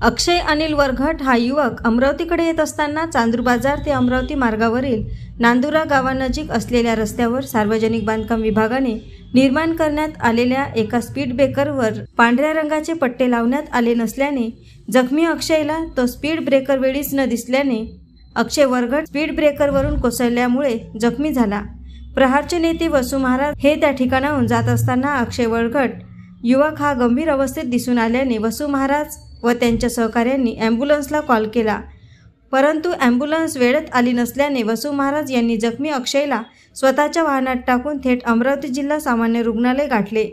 अक्षय अनिल वरघट हा युवक अमरावतीकडे येत असताना चांदूर बाजार ते अमरावती मार्गावरील नांदुरा गावानजीक असलेल्या रस्त्यावर सार्वजनिक बांधकाम विभागाने निर्माण करण्यात आलेल्या एका स्पीड ब्रेकरवर पांढऱ्या रंगाचे पट्टे लावण्यात आले नसल्याने जखमी अक्षयला तो स्पीड ब्रेकर वेळीच न दिसल्याने अक्षय वरघट स्पीड ब्रेकरवरून कोसळल्यामुळे जखमी झाला। प्रहारचे नेते वसु महाराज हे त्या ठिकाणाहून जात असताना अक्षय वरघट युवक हा गंभीर अवस्थेत दिसून आल्याने वसु महाराज व त्यांच्या सहकाऱ्यांनी ॲम्ब्युलन्सला कॉल केला, परंतु ॲम्ब्युलन्स वेळेत आली नसल्याने वसु महाराज यांनी जखमी अक्षयला स्वतःच्या वाहनात टाकून थेट अमरावती जिल्हा सामान्य रुग्णालय गाठले।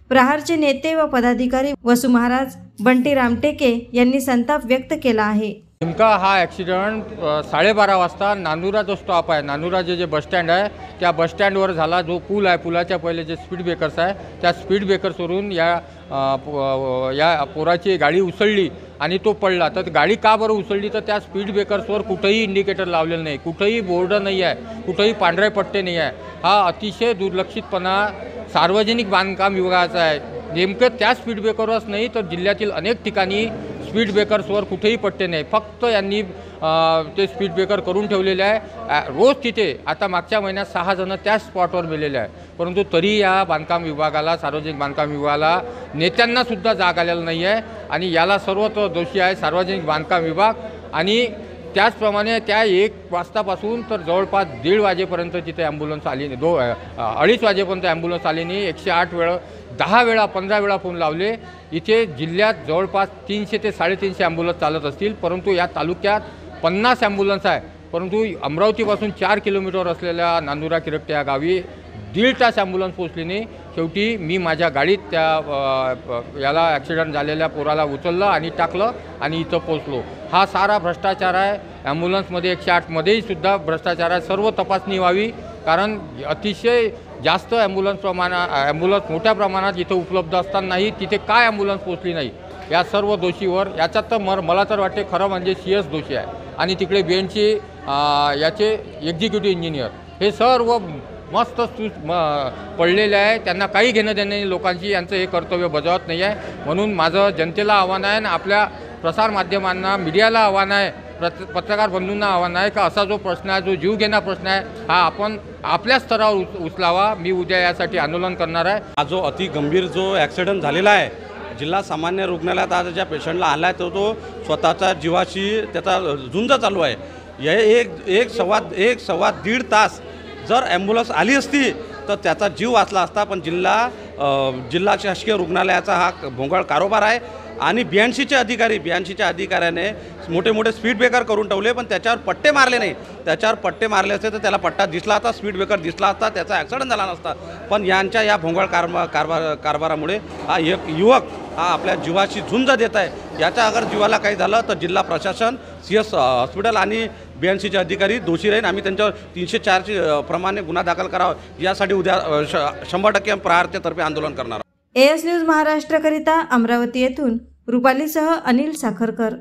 प्रहारचे नेते व पदाधिकारी वसु महाराज, बंटी रामटेके यांनी संताप व्यक्त केला आहे। नेमका हा ॲक्सिडेंट 12:30 वाजता नांदुरा जो स्टॉप आहे, नांदुरा जे बस स्टँड आहे त्या बस स्टँडवर झाला। जो पूल आहे, पुलाच्या पहिले जे स्पीड ब्रेकर्स आहे त्या स्पीड ब्रेकर्सवरून या पोराची गाडी उसळली आणि तो पडला। तर गाडी का बरं उसळली तर त्या स्पीड ब्रेकर्सवर कुठेही इंडिकेटर लावलेलं नाही, कुठेही बोर्ड नाही आहे, कुठेही पांढरे पट्टे नाही आहे। हा अतिशय दुर्लक्षितपणा सार्वजनिक बांधकाम विभागाचा आहे। नेमकं त्या स्पीड ब्रेकरवरच नाही तर जिल्ह्यातील अनेक ठिकाणी स्पीड ब्रेकर्सवर कुठेही पट्टे नाही, फक्त यांनी ते स्पीड ब्रेकर करून ठेवलेले आहे। रोज तिथे आता मागच्या महिन्यात 6 जण त्या स्पॉटवर मेलेले आहे, परंतु तरी या बांधकाम विभागाला, सार्वजनिक बांधकाम विभागाला, नेत्यांनासुद्धा जाग आलेलं नाही आहे आणि याला सर्वत्र दोषी आहे सार्वजनिक बांधकाम विभाग। आणि त्याचप्रमाणे त्या 1 वाजतापासून तर जवळपास 1:30 वाजेपर्यंत तिथे ॲम्ब्युलन्स आली नाही, 2:30 वाजेपर्यंत ॲम्ब्युलन्स आली नाही। 108 वेळा, 10 वेळा, 15 वेळा फोन लावले। इथे जिल्ह्यात जवळपास 300 ते 350 ॲम्ब्युलन्स चालत असतील, परंतु या तालुक्यात 50 ॲम्ब्युलन्स आहे, परंतु अमरावतीपासून 4 किलोमीटर असलेल्या नांदुरा किरट या गावी 1.5 तास ॲम्ब्युलन्स पोचली नाही। शेवटी मी माझ्या गाडीत त्या याला ॲक्सिडेंट झालेल्या पोराला उचललं आणि टाकलं आणि इथं पोचलो। हा सारा भ्रष्टाचार आहे। ॲम्ब्युलन्समध्ये 108 मध्येही सुद्धा भ्रष्टाचार आहे। सर्व तपासणी व्हावी, कारण अतिशय जास्त ॲम्ब्युलन्स मोठ्या प्रमाणात इथं उपलब्ध असतानाही तिथे काय ॲम्ब्युलन्स पोचली नाही, या सर्व दोषीवर याच्यात तर मला तर वाटते खरं म्हणजे CS दोषी आहे। आणि तिकडे BNC याचे एक्झिक्युटिव्ह इंजिनियर हे सर्व मस्त पडलेले आहे, त्यांना काही घेणं देणं नाही लोकांची, यांचं हे कर्तव्य बजावत नाही आहे। म्हणून माझं जनतेला आव्हान आहे आणि आपल्या प्रसारमाध्यमांना, मीडियाला आव्हान आहे, पत्रकार बंधूंना आव्हान आहे का असा जो प्रश्न आहे, जो जीव घेणा प्रश्न आहे, हा आपण आपल्या स्तरावर उचलावा। मी उद्या यासाठी आंदोलन करणार आहे। हा जो अति गंभीर जो ॲक्सिडेंट झालेला आहे, जिल्हा सामान्य रुग्णालयात आज ज्या पेशंटला आला आहे तो स्वतःच्या जीवाशी त्याचा झुंज चालू आहे। एक सव्वा 1.5 तास जर ॲम्ब्युलन्स आली असती तर त्याचा जीव वाचला असता, पण जिल्हा शासकीय रुग्णालयाचा हा भोंगळ कारोबार आहे। आणि BNCचे अधिकाऱ्याने मोठे स्पीड ब्रेकर करून ठेवले, पण त्याच्यावर पट्टे मारले नाही। त्याच्यावर पट्टे मारले असते तर त्याला पट्टा दिसला असता, स्पीड ब्रेकर दिसला असता, त्याचा ॲक्सिडेंट झाला नसता। पण यांच्या या भोंगळ कारभारामुळे हा एक युवक हा आपल्या जीवाशी झुंज देत आहे। याच्या अगर जीवाला काही झालं तर जिल्हा प्रशासन, CS हॉस्पिटल आणि BNCचे अधिकारी दोषी राहील। आम्ही त्यांच्यावर 304 प्रमाणे गुन्हा दाखल करावा, यासाठी उद्या 100% प्रहारतर्फे आंदोलन करणार। AS न्यूज महाराष्ट्रकरिता अमरावती येथून रुपालीसह अनिल साखरकर।